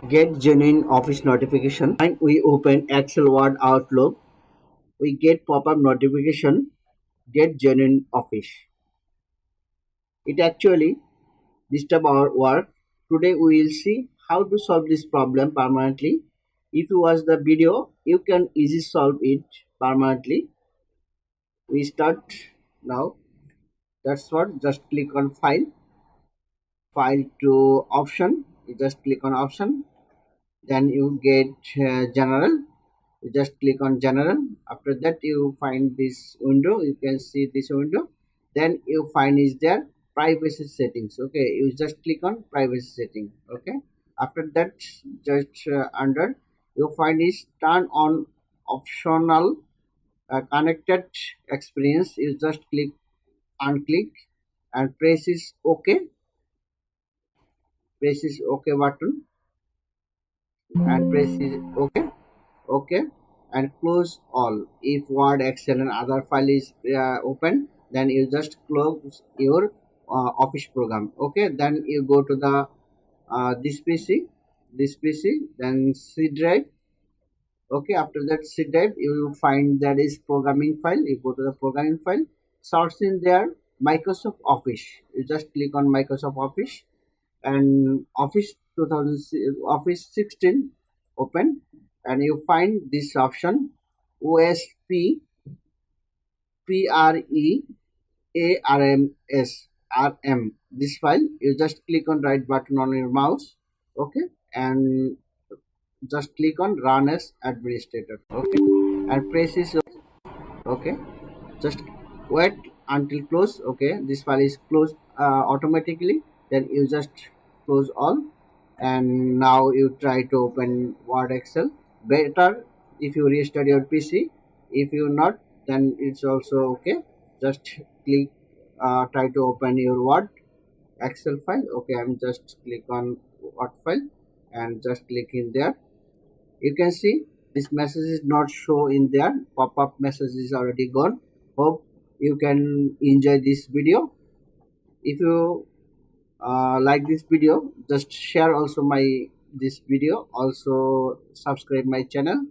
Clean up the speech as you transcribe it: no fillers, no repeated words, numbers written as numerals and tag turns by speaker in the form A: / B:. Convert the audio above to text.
A: Get genuine office notification. And we open Excel, Word, Outlook. We get pop-up notification. Get genuine office. It actually disturb our work. Today we will see how to solve this problem permanently. If you watch the video, you can easily solve it permanently. We start now. That's what. Just click on file to option. You just click on option. Then you get general. You just click on general. After that you find this window. You can see this window. Then you find is there privacy settings. Okay, you just click on privacy setting. Okay, after that just under you find is turn on optional connected experience. You just click unclick and press is okay button and press is okay and close all. If Word, Excel and other file is open, then you just close your office program. Okay, then you go to the this pc, then C drive. Okay, after that C drive you will find that is programming file. You go to the programming file, search in there Microsoft Office. You just click on Microsoft Office and Office 2000 Office 16 open, and you find this option OSP PREARMS. This file you just click on right button on your mouse. Okay, and just click on run as administrator. Okay, and press is okay. Just wait until close. Okay, this file is closed automatically. Then you just close all, and now you try to open Word, Excel. Better if you restart your PC. If you not, then it's also okay. Just click try to open your Word, Excel file. Okay, I'm just click on Word file and just click in there. You can see this message is not show in there. Pop-up message is already gone. Hope you can enjoy this video. If you like this video, just share also my this video. Also subscribe my channel.